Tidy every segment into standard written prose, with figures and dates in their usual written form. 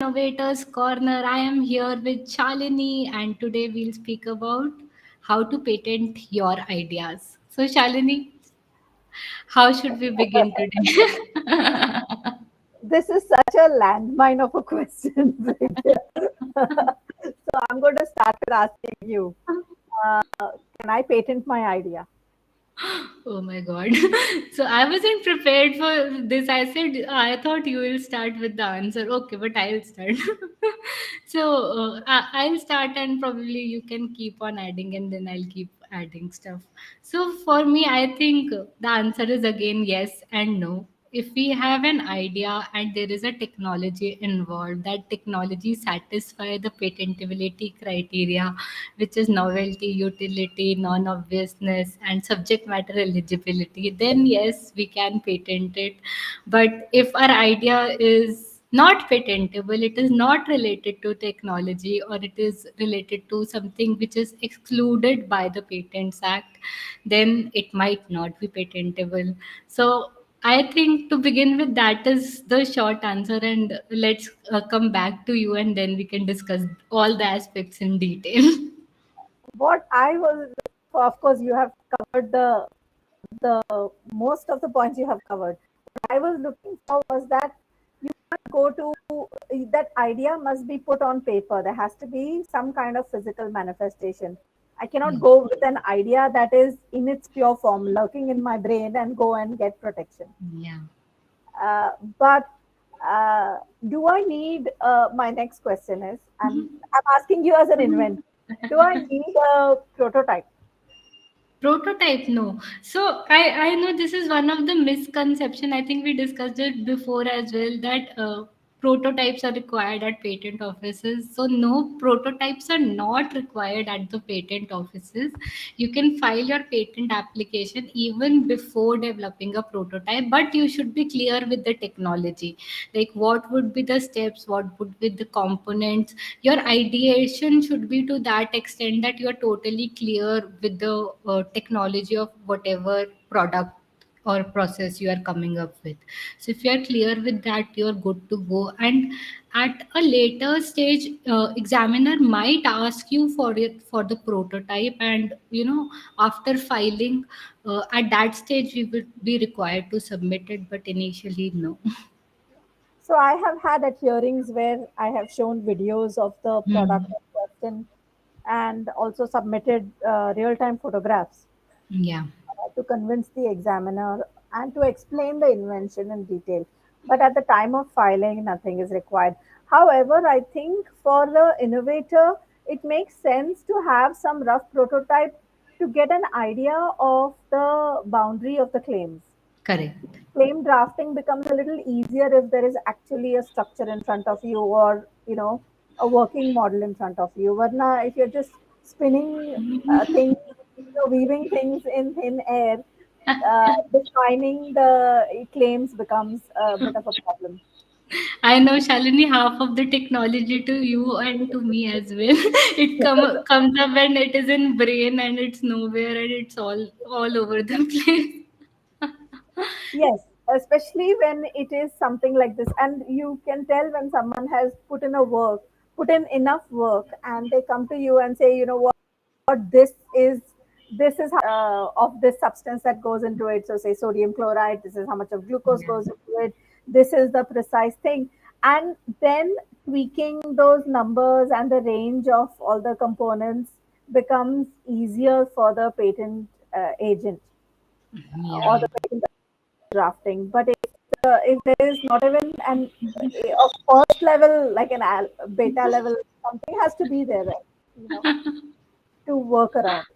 Innovators Corner. I am here with Shalini, and today we'll speak about how to patent your ideas. So, Shalini, how should we begin today? This is such a landmine of a question, Priggya. So I'm going to start with asking you, can I patent my idea? Oh my God. So I wasn't prepared for this. I thought you will start with the answer. Okay, but I'll start. I'll start and probably you can keep on adding and then I'll keep adding stuff. So for me, I think the answer is again yes and no. If we have an idea and there is a technology involved, that technology satisfy the patentability criteria, which is novelty, utility, non-obviousness, and subject matter eligibility, then yes, we can patent it. But if our idea is not patentable, it is not related to technology, or it is related to something which is excluded by the Patents Act, then it might not be patentable. So I think to begin with, that is the short answer, and let's come back to you, and then we can discuss all the aspects in detail. What I was, of course, you have covered the most of the points you have covered. What I was looking for was that you can't go to that idea must be put on paper. There has to be some kind of physical manifestation. I cannot go with an idea that is in its pure form, lurking in my brain, and go and get protection. Yeah. Uh, but do I need? My next question is, I'm asking you as an inventor. Do I need a prototype? Prototype, no. So I know this is one of the misconception. I think we discussed it before as well, that prototypes are required at patent offices. So no, prototypes are not required at the patent offices. You can file your patent application even before developing a prototype, but you should be clear with the technology, like what would be the steps, what would be the components. Your ideation should be to that extent that you are totally clear with the technology of whatever product or process you are coming up with. So if you are clear with that, you're good to go. And at a later stage, examiner might ask you for it for the prototype, and after filing, at that stage we would be required to submit it, but initially no. So I have had at hearings where I have shown videos of the product Hmm. in question and also submitted real-time photographs Yeah. to convince the examiner and to explain the invention in detail. But at the time of filing, nothing is required. However, I think for the innovator, it makes sense to have some rough prototype to get an idea of the boundary of the claims. Correct. Claim drafting becomes a little easier if there is actually a structure in front of you, or a working model in front of you. But now if you're just spinning things, weaving things in thin air, defining the claims becomes a bit of a problem. I know, Shalini, half of the technology to you and to me as well. It comes up when it is in brain and it's nowhere and it's all over the place. Yes, especially when it is something like this, and you can tell when someone has put in enough work, and they come to you and say, you know what, this is of this substance that goes into it. So say sodium chloride, this is how much of glucose Yeah. goes into it. This is the precise thing, and then tweaking those numbers and the range of all the components becomes easier for the patent agent or Yeah. the patent drafting. But if there is not even a first level, like beta level, something has to be there, right? You know, to work around.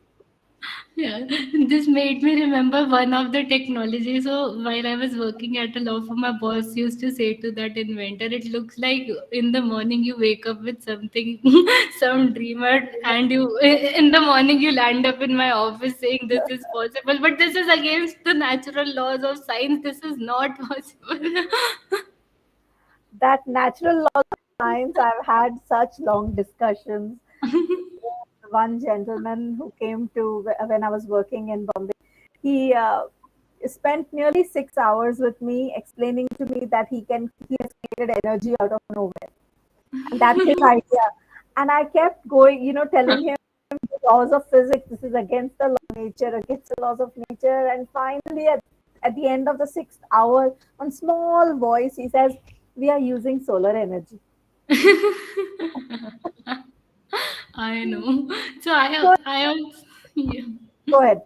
Yeah, this made me remember one of the technology. So while I was working at a law firm, my boss used to say to that inventor, "It looks like in the morning you wake up with something, some dreamer, and in the morning you land up in my office saying this is possible, but this is against the natural laws of science. This is not possible." That natural law of science, I've had such long discussions. One gentleman who came to when I was working in Bombay, he spent nearly 6 hours with me explaining to me that he has created energy out of nowhere. That's his idea. And I kept going, telling him the laws of physics, this is against the law of nature, against the laws of nature. And finally, at the end of the 6th hour, on small voice, he says, we are using solar energy. I know. So So I also, yeah. go ahead.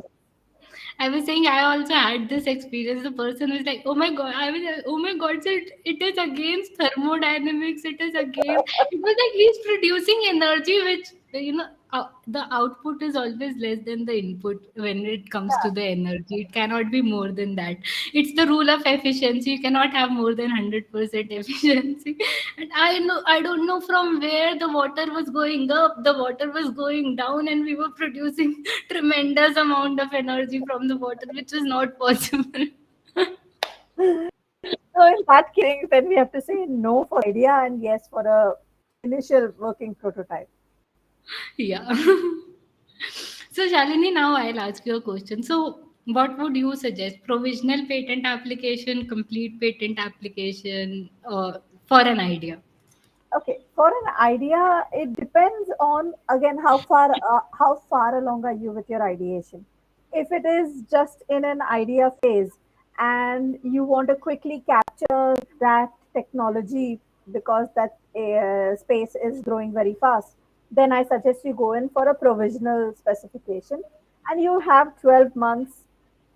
I was saying I also had this experience. The person was like, "Oh my god!" I was like, "Oh my god!" So it is against thermodynamics. It is against. It was like he's producing energy, which the output is always less than the input when it comes to the energy. It cannot be more than that. It's the rule of efficiency. You cannot have more than 100% efficiency. And I don't know from where the water was going up, the water was going down, and we were producing tremendous amount of energy from the water, which is not possible. So in that case, then we have to say no for idea and yes for a initial working prototype. Yeah. So, Shalini, now I'll ask you a question. So, what would you suggest? Provisional patent application, complete patent application, for an idea? Okay, for an idea, it depends on again how far along are you with your ideation. If it is just in an idea phase and you want to quickly capture that technology because that space is growing very fast, then I suggest you go in for a provisional specification, and you have 12 months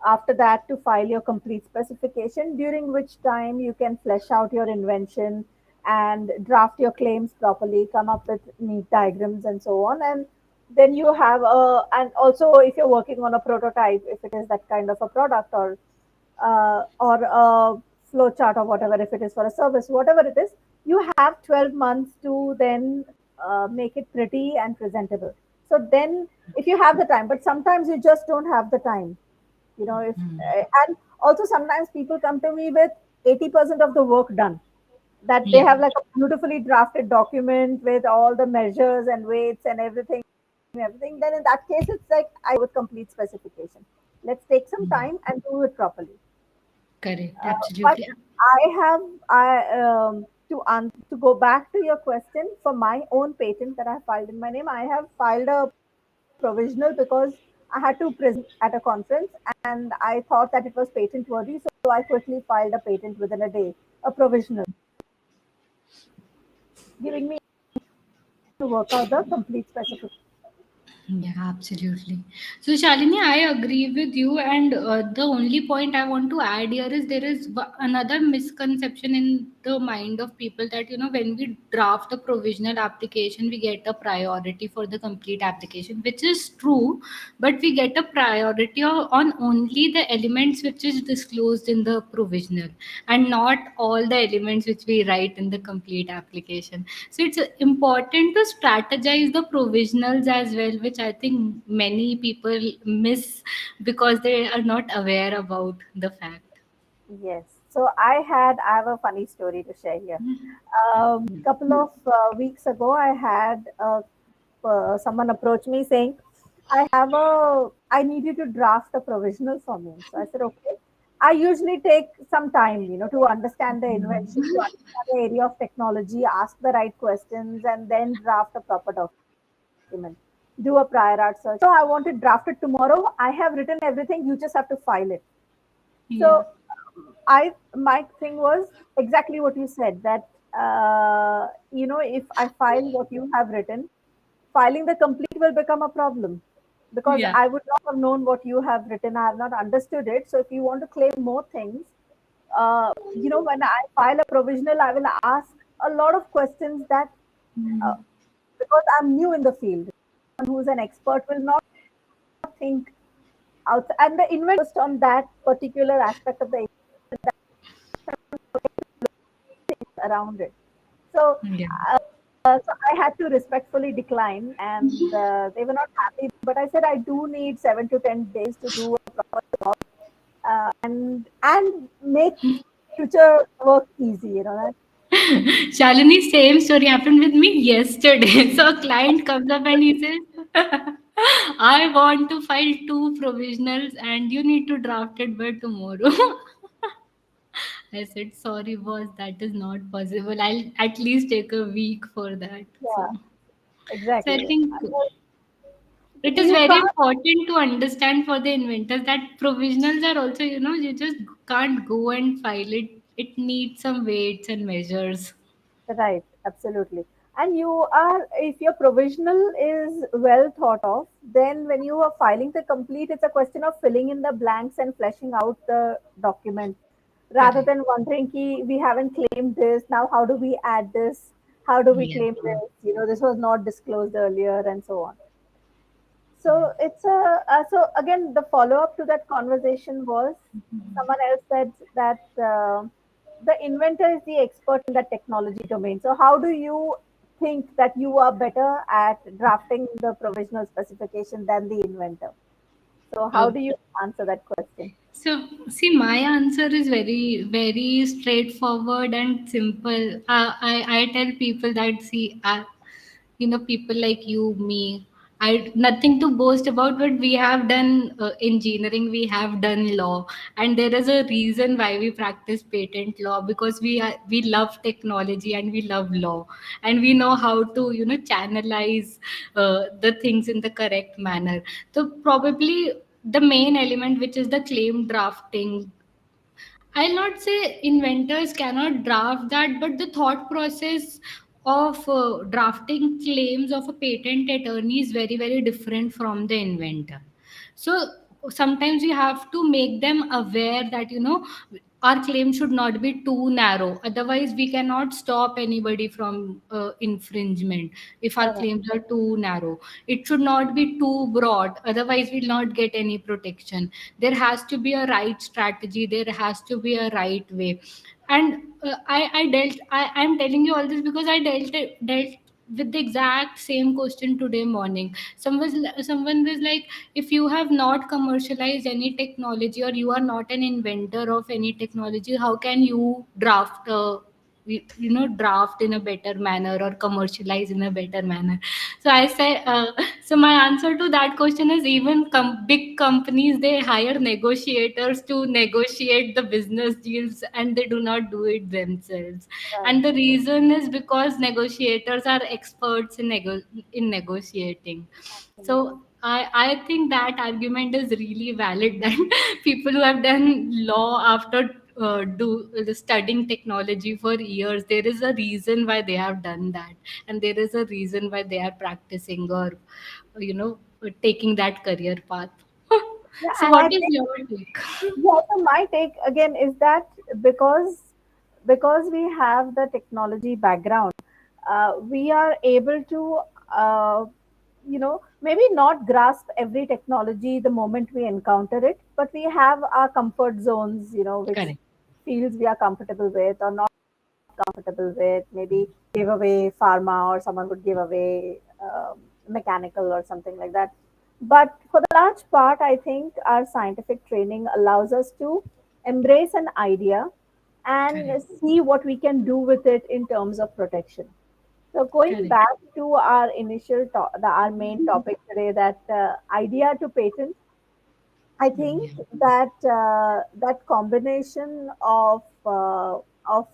after that to file your complete specification, during which time you can flesh out your invention and draft your claims properly, come up with neat diagrams and so on. And then you have and also if you're working on a prototype, if it is that kind of a product or a flow chart or whatever, if it is for a service, whatever it is, you have 12 months to then make it pretty and presentable. So then if you have the time, but sometimes you just don't have the time, if and also sometimes people come to me with 80% of the work done, that they Yeah. have like a beautifully drafted document with all the measures and weights and everything, then in that case it's like I with complete specification. Let's take some Yeah. time and do it properly. Correct. But Absolutely. to go back to your question, for my own patent that I filed in my name, I have filed a provisional because I had to present at a conference and I thought that it was patent worthy, so I quickly filed a patent within a day, a provisional, giving me to work out the complete specification. Yeah, absolutely. So, Shalini, I agree with you. And the only point I want to add here is there is another misconception in the mind of people that, when we draft a provisional application, we get a priority for the complete application, which is true, but we get a priority on only the elements which is disclosed in the provisional and not all the elements which we write in the complete application. So it's important to strategize the provisionals as well, which I think many people miss because they are not aware about the fact. Yes. So I have a funny story to share here. Couple of weeks ago, I had someone approach me saying, I need you to draft a provisional for me. So I said, okay. I usually take some time, to understand the invention, to understand the area of technology, ask the right questions, and then draft a proper document. Do a prior art search. So I want it drafted tomorrow. I have written everything. You just have to file it. Yeah. So I my thing was exactly what you said, that if I file what you have written, filing the complete will become a problem because Yeah. I would not have known what you have written. I have not understood it. So if you want to claim more things, when I file a provisional, I will ask a lot of questions that uh, because I'm new in the field, someone who's an expert will not think out, and the inventor focused on that particular aspect of the around it. So, Yeah. so I had to respectfully decline, and they were not happy. But I said I do need 7 to 10 days to do a proper job and make future work easy. That. Shalini, same story happened with me yesterday. So a client comes up and he says, I want to file two provisionals and you need to draft it by tomorrow. I said, sorry, boss, that is not possible. I'll at least take a week for that. Yeah, So I exactly. think it is You very can't. important to understand for the inventors that provisionals are also, you just can't go and file it. It needs some weights and measures. Right, absolutely. And you are, if your provisional is well thought of, then when you are filing the complete, it's a question of filling in the blanks and fleshing out the document rather Correct. than wondering, ki, we haven't claimed this, now how do we add this? How do we Yes. claim this? This was not disclosed earlier and so on. Yes. So it's a so again the follow up to that conversation was someone else said that the inventor is the expert in the technology domain. So how do you think that you are better at drafting the provisional specification than the inventor? So how Uh, do you answer that question? So, see, my answer is very, very straightforward and simple. I tell people that, see, people like you, me, I nothing to boast about, but we have done engineering, we have done law, and there is a reason why we practice patent law because we love technology and we love law, and we know how to channelize the things in the correct manner. So probably the main element, which is the claim drafting, I'll not say inventors cannot draft that, but the thought process of drafting claims of a patent attorney is very, very different from the inventor. So sometimes you have to make them aware that, our claim should not be too narrow. Otherwise, we cannot stop anybody from infringement if our Correct. claims are too narrow. It should not be too broad. Otherwise, we'll not get any protection. There has to be a right strategy, there has to be a right way. And I'm telling you all this because I dealt with the exact same question today morning. Someone was like, if you have not commercialized any technology or you are not an inventor of any technology, how can you draft in a better manner or commercialize in a better manner? So I say, so my answer to that question is, even big companies, they hire negotiators to negotiate the business deals, and they do not do it themselves. Right. And the reason is because negotiators are experts in negotiating. Absolutely. So I think that argument is really valid, that people who have done law after do studying technology for years, there is a reason why they have done that, and there is a reason why they are practicing or you know taking that career path. Yeah, So and what I is think your take? yeah, so my take again is that because we have the technology background, we are able to maybe not grasp every technology the moment we encounter it, but we have our comfort zones, which Correct. fields we are comfortable with or not comfortable with. Maybe give away pharma, or someone would give away mechanical or something like that. But for the large part, I think our scientific training allows us to embrace an idea and Correct. see what we can do with it in terms of protection. So going Correct. back to our initial our main topic today, that idea to patent, I think Yeah. that that combination of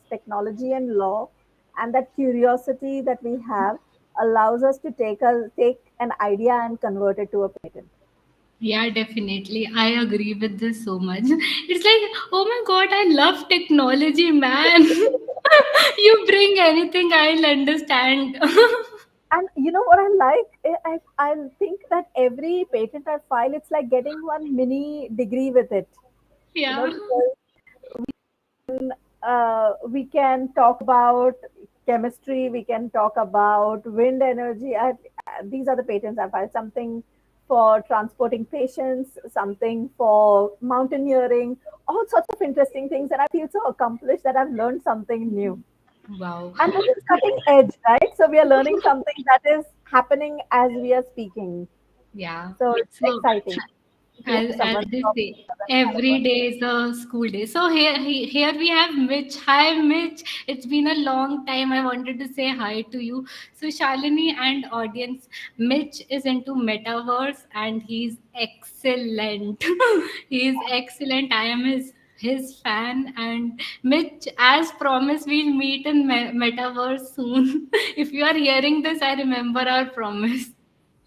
technology and law, and that curiosity that we have, allows us to take an idea and convert it to a patent. Yeah, definitely. I agree with this so much. It's like, oh my God, I love technology, man. You bring anything, I'll understand. And you know what I like? I think that every patent I file, it's like getting one mini degree with it. Yeah. Because we can talk about chemistry, we can talk about wind energy. These are the patents I filed. Something for transporting patients, something for mountaineering, all sorts of interesting things. And I feel so accomplished that I've learned something new. Wow. And this is cutting edge, right? So we are learning something that is happening as we are speaking. Yeah. So it's So, exciting to as have someone they talk say, to every us. day is a school day. So here we have Mitch. Hi, Mitch. It's been a long time. I wanted to say hi to you. So Shalini and audience, Mitch is into metaverse and he's excellent. He's excellent. I am his. his fan. And Mitch, as promised, we'll meet in metaverse soon. If you are hearing this, I remember our promise.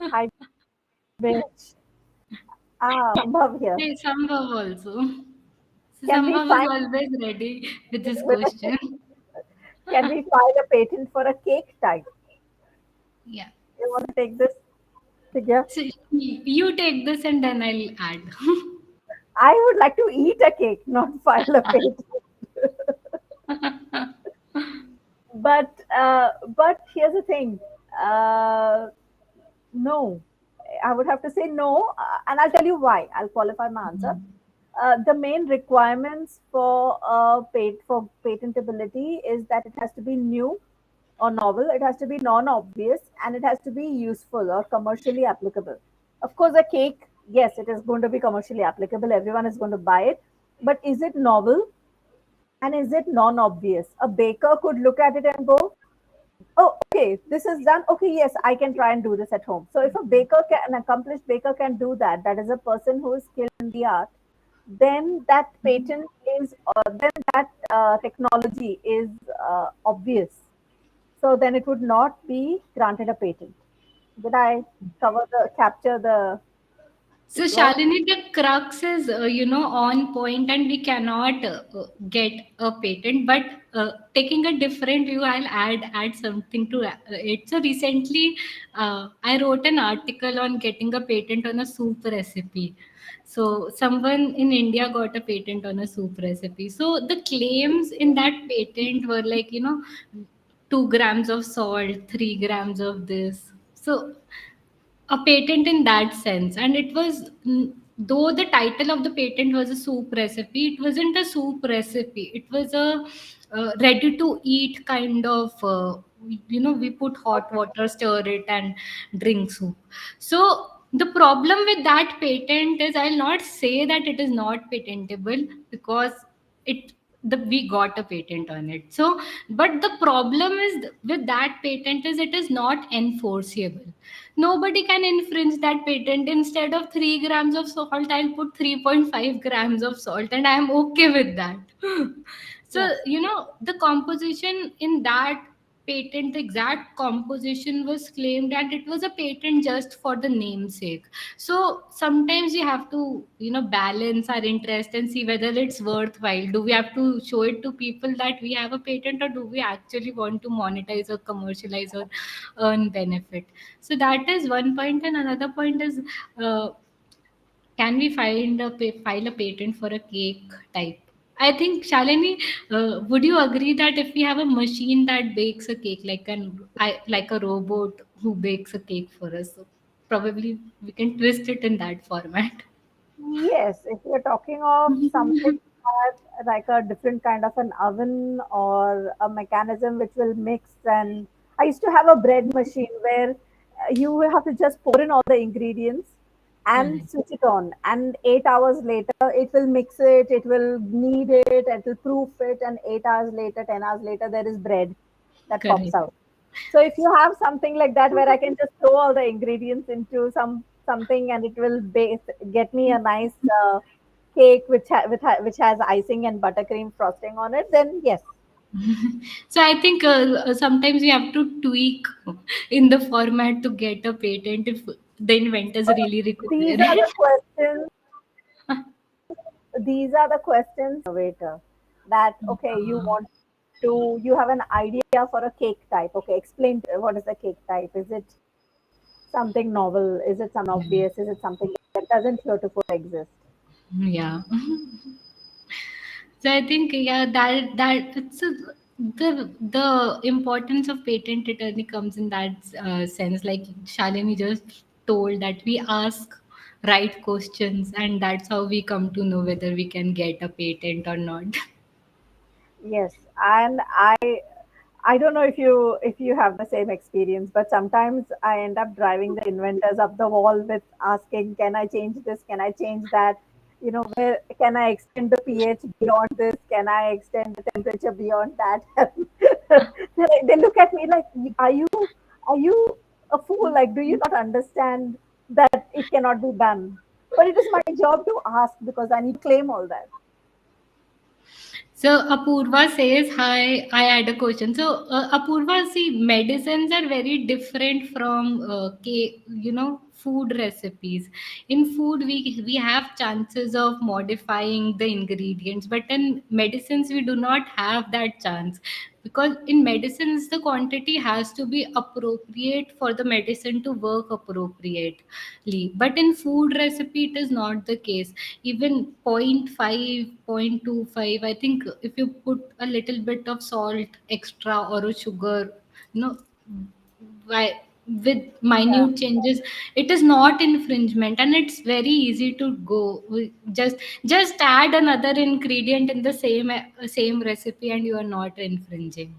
I wish. Above here. Hey, Sambhav also. So Can we Sambhav is find always ready with this with a, question. can we file a patent for a cake type? Yeah. You want to take this, Priggya? So you take this and then I'll add. I would like to eat a cake, not file a patent. But here's the thing. Uh, no, I would have to say no, and I'll tell you why. I'll qualify my answer. The main requirements for for patentability is that it has to be new or novel, it has to be non-obvious, and it has to be useful or commercially applicable. Of course, a cake, yes, it is going to be commercially applicable. Everyone is going to buy it, but is it novel and is it non-obvious? A baker could look at it and go, "Oh, okay, this is done. Okay, yes, I can try and do this at home." So if an accomplished baker can do that, that is a person who is skilled in the art, then that patent is, then that technology is obvious. So then it would not be granted a patent. Did I capture the So word? Shalini, the crux is, on point, and we cannot get a patent. But taking a different view, I'll add something to it. So recently, I wrote an article on getting a patent on a soup recipe. So someone in India got a patent on a soup recipe. So the claims in that patent were like, 2 grams of salt, 3 grams of this. So a patent in that sense. And it was, though the title of the patent was a soup recipe, it wasn't a soup recipe, it was a ready to eat kind of, we put hot Okay. water, stir it, and drink soup. So the problem with that patent is, I'll not say that it is not patentable, because it we got a patent on it. So but the problem is with that patent is, it is not enforceable. Nobody can infringe that patent. Instead of 3 grams of salt, I'll put 3.5 grams of salt, and I am okay with that. So, Yes. the composition in that patent, the exact composition was claimed, and it was a patent just for the namesake. So sometimes we have to, balance our interest and see whether it's worthwhile. Do we have to show it to people that we have a patent, or do we actually want to monetize or commercialize or earn benefit? So that is one point, and another point is, uh, can we file a patent for a cake type? I think, Shalini, would you agree that if we have a machine that bakes a cake, like a robot who bakes a cake for us, so probably we can twist it in that format. Yes, if you're talking of something like a different kind of an oven or a mechanism which will mix, and I used to have a bread machine where you will have to just pour in all the ingredients and Correct. switch it on, and 8 hours later it will mix it, it will knead it, it will proof it, and 8 hours later, 10 hours later, there is bread that pops Correct. out. So if you have something like that where I can just throw all the ingredients into something and it will get me a nice cake which has icing and buttercream frosting on it, then yes. So I think sometimes we have to tweak in the format to get a patent if the inventors really require These are it. the questions. These are the questions innovator. That okay, you have an idea for a cake type. Okay, explain what is the cake type. Is it something novel? Is it some obvious? Is it something that doesn't heretofore exist? Yeah. So I think, yeah, that it's the importance of patent attorney comes in that sense. Like Shalini just told, that we ask right questions, and that's how we come to know whether we can get a patent or not. Yes, and I don't know if you have the same experience, but sometimes I end up driving the inventors up the wall with asking, "Can I change this? Can I change that? Where can I extend the pH beyond this? Can I extend the temperature beyond that?" They look at me like, are you a fool? Like, do you not understand that it cannot be done? But it is my job to ask because I need to claim all that. So Apurva says, "Hi, I had a question." So Apurva, see, medicines are very different from food recipes. In food, we have chances of modifying the ingredients, but in medicines we do not have that chance, because in medicines the quantity has to be appropriate for the medicine to work appropriately. But in food recipe, it is not the case. Even zero point 0.5, 0.25, I think if you put a little bit of salt extra or a sugar, you know, why, with Yeah. minute changes, it is not infringement, and it's very easy to go. Just add another ingredient in the same recipe and you are not infringing.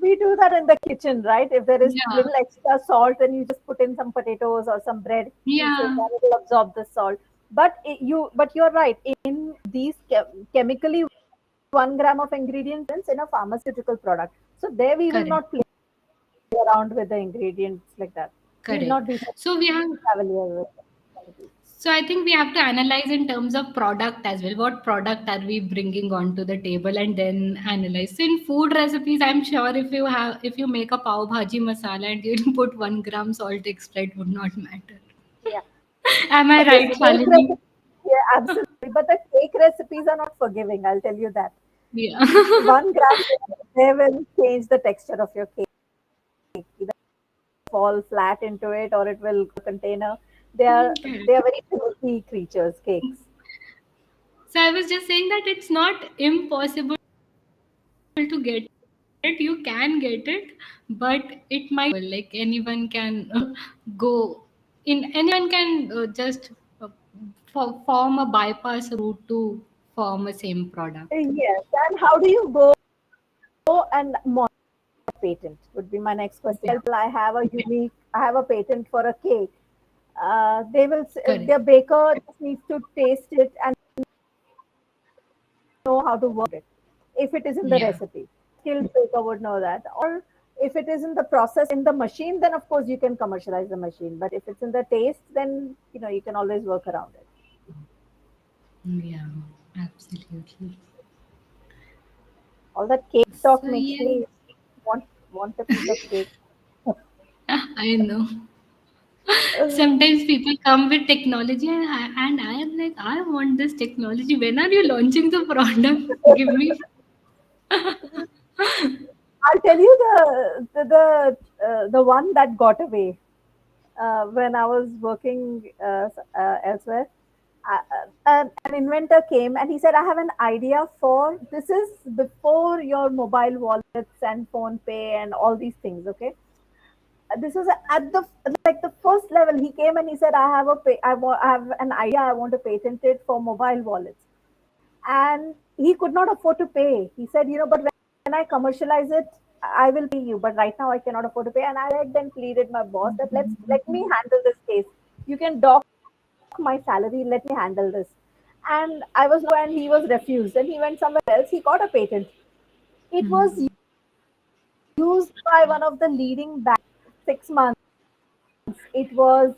We do that in the kitchen, right? If there is Yeah, little extra salt, then you just put in some potatoes or some bread pieces, yeah, and it will absorb the salt. But you're right. In these chemically 1 gram of ingredients in a pharmaceutical product, so there we will correct, not play around with the ingredients like that. We will correct. not be so So we have cavalier with it. So I think we have to analyze in terms of product as well. What product are we bringing onto the table, and then analyze. So in food recipes, I'm sure if you make a pav bhaji masala and you put 1 gram salt extra, it would not matter. Yeah. Am I But this right, cake Shalini? recipe, yeah, absolutely. But the cake recipes are not forgiving, I'll tell you that. Yeah. 1 gram, they will change the texture of your cake. Either fall flat into it or it will container. They are Okay. they are very finicky creatures, cakes. So I was just saying that it's not impossible to get it. You can get it, but it might like anyone can go in. Anyone can just form a bypass route to form a same product. Yes. And how do you go and monitor patent? Would be my next question. Yeah, I have a patent for a cake. correct. Their baker just needs to taste it and know how to work it. If it is in the Yeah. recipe, skilled baker would know that. Or if it is in the process in the machine, then of course you can commercialize the machine. But if it's in the taste, then you can always work around it. Yeah, absolutely. All that cake talk So makes yeah, me want a piece of cake. I know. Uh, Sometimes people come with technology, and I am like, I want this technology. When are you launching the product? Give me. I'll tell you the one that got away when I was working elsewhere. An inventor came and he said, "I have an idea for this is before your mobile wallets and phone pay and all these things." Okay, this was at the like the first level. He came and he said, I have an idea. I want to patent it for mobile wallets." And he could not afford to pay. He said, "But when I commercialize it, I will pay you. But right now, I cannot afford to pay." And I begged and pleaded my boss that let me handle this case. You can dock my salary. Let me handle this. And I was no, and he was refused. And he went somewhere else. He got a patent. It was Hmm. used by one of the leading banks. 6 months. It was.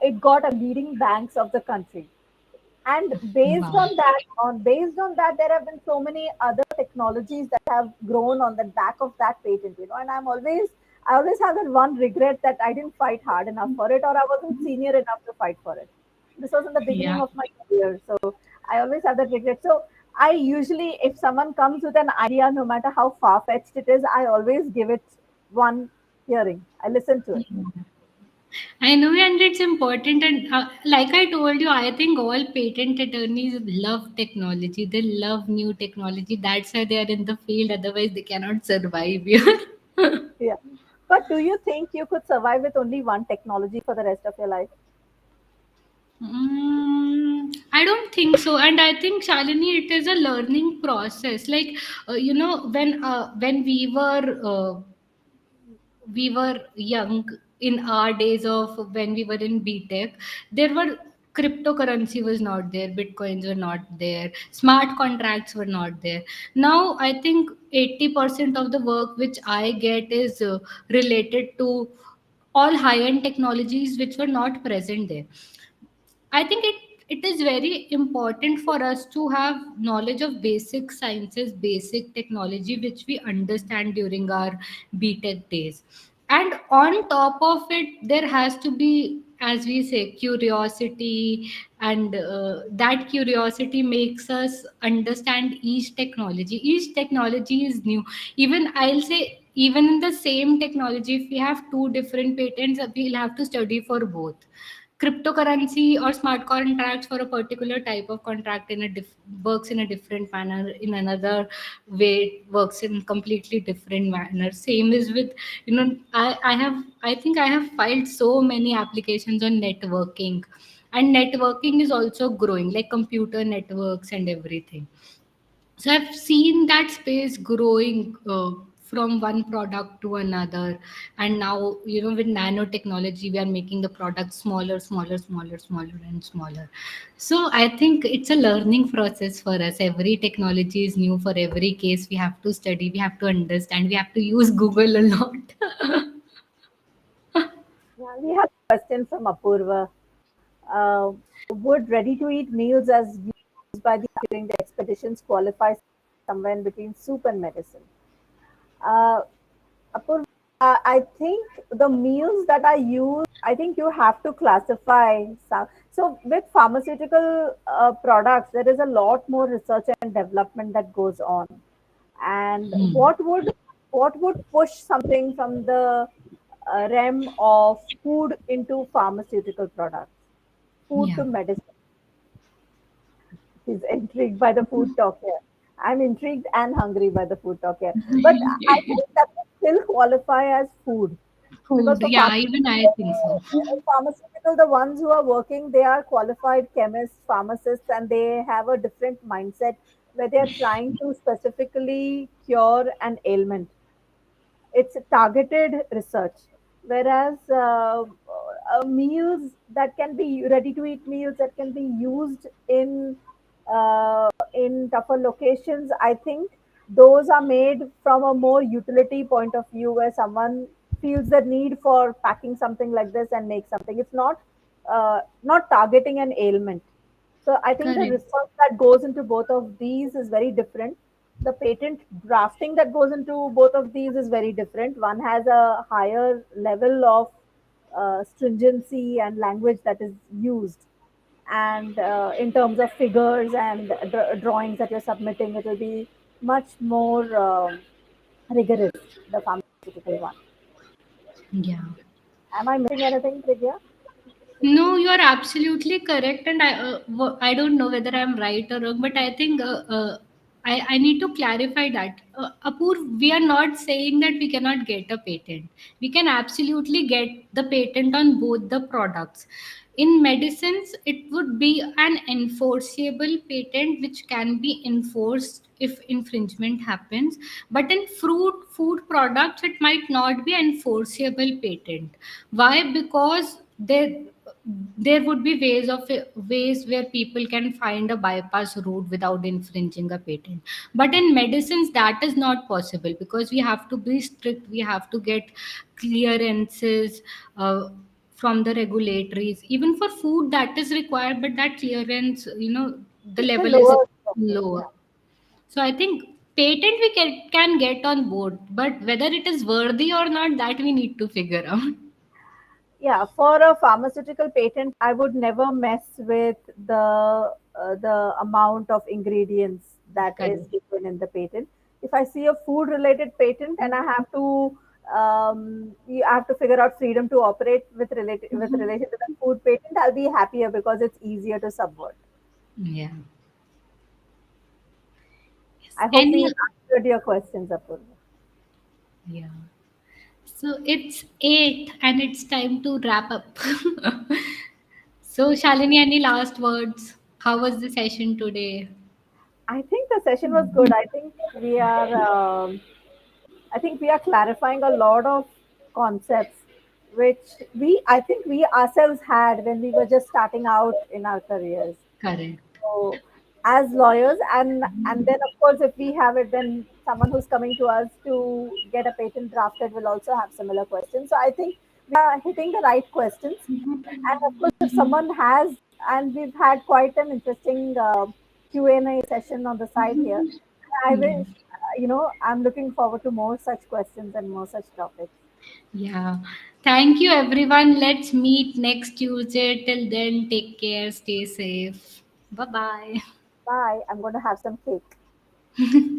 It got a leading banks of the country. And Wow. based on that, there have been so many other technologies that have grown on the back of that patent. And I always have that one regret that I didn't fight hard enough for it, or I wasn't senior enough to fight for it. This was in the beginning Yeah. of my career, so I always have that regret. So I usually, if someone comes with an idea, no matter how far-fetched it is, I always give it one hearing. I listen to it. I know, and it's important. And like I told you, I think all patent attorneys love technology. They love new technology. That's why they are in the field. Otherwise, they cannot survive here. Yeah. But do you think you could survive with only one technology for the rest of your life? I don't think so, and I think, Shalini, it is a learning process. Like when we were young in our days of when we were in BTech, there were cryptocurrency was not there, bitcoins were not there, smart contracts were not there. Now I think 80% of the work which I get is related to all high end technologies which were not present there. I think it is very important for us to have knowledge of basic sciences, basic technology, which we understand during our BTech days. And on top of it, there has to be, as we say, curiosity, and that curiosity makes us understand each technology. Each technology is new. Even I'll say, even in the same technology, if we have two different patents, we'll have to study for both. Cryptocurrency or smart contracts for a particular type of contract works in a different manner, in another way it works in completely different manner. Same is with, I think I have filed so many applications on networking, and networking is also growing, like computer networks and everything. So I've seen that space growing from one product to another. And now, with nanotechnology, we are making the product smaller, smaller, smaller, smaller, and smaller. So I think it's a learning process for us. Every technology is new. For every case, we have to study, we have to understand, we have to use Google a lot. Yeah, we have a question from Apurva. Uh, would ready-to-eat meals as used by the during the expeditions qualify somewhere in between soup and medicine? Uh, Apurva, I think the meals that are used, I think you have to classify some. So with pharmaceutical products, there is a lot more research and development that goes on. And Hmm. what would push something from the realm of food into pharmaceutical products, food Yeah. to medicine? He's intrigued by the food talk here. I'm intrigued and hungry by the food talk here. But I think that would still qualify as food because Food. for Yeah, even I think so. pharmaceutical, the ones who are working, they are qualified chemists, pharmacists, and they have a different mindset where they are trying to specifically cure an ailment. It's targeted research, whereas meals that can be ready to eat meals that can be used in tougher locations, I think those are made from a more utility point of view, where someone feels the need for packing something like this and make something. It's not targeting an ailment. So I think the Correct. research that goes into both of these is very different. The patent drafting that goes into both of these is very different. One has a higher level of stringency and language that is used. And in terms of figures and drawings that you're submitting, it will be much more rigorous, the pharmaceutical one. Yeah. Am I missing anything, Priggya? No, you are absolutely correct, and I don't know whether I'm right or wrong, but I think I need to clarify that. Apur, we are not saying that we cannot get a patent. We can absolutely get the patent on both the products. In medicines, it would be an enforceable patent which can be enforced if infringement happens. But in food products, it might not be enforceable patent. Why? Because there would be ways where people can find a bypass route without infringing a patent. But in medicines, that is not possible, because we have to be strict, we have to get clearances from the regulatories. Even for food, that is required, but that clearance, the It's a level is lower. lower. Yeah. So I think patent we can get on board, but whether it is worthy or not, that we need to figure out. Yeah, for a pharmaceutical patent, I would never mess with the amount of ingredients that is Correct. given in the patent. If I see a food related patent and I have to figure out freedom to operate with relation to the food patent, I'll be happier because it's easier to subvert. Yeah. Yes. I hope we Any? answered your questions, Apurva. Yeah. So it's 8 and it's time to wrap up. So, Shalini, any last words? How was the session today? I think the session was good. I think we are clarifying a lot of concepts which I think we ourselves had when we were just starting out in our careers. Correct. So as lawyers, and then of course if we have it, then someone who's coming to us to get a patent drafted will also have similar questions. So I think we are hitting the right questions. And of course, if someone has and we've had quite an interesting Q&A session on the side here. I Yeah. wish, I'm looking forward to more such questions and more such topics. Yeah. Thank you, everyone. Let's meet next Tuesday. Till then, take care, stay safe. Bye bye. Bye. I'm going to have some cake.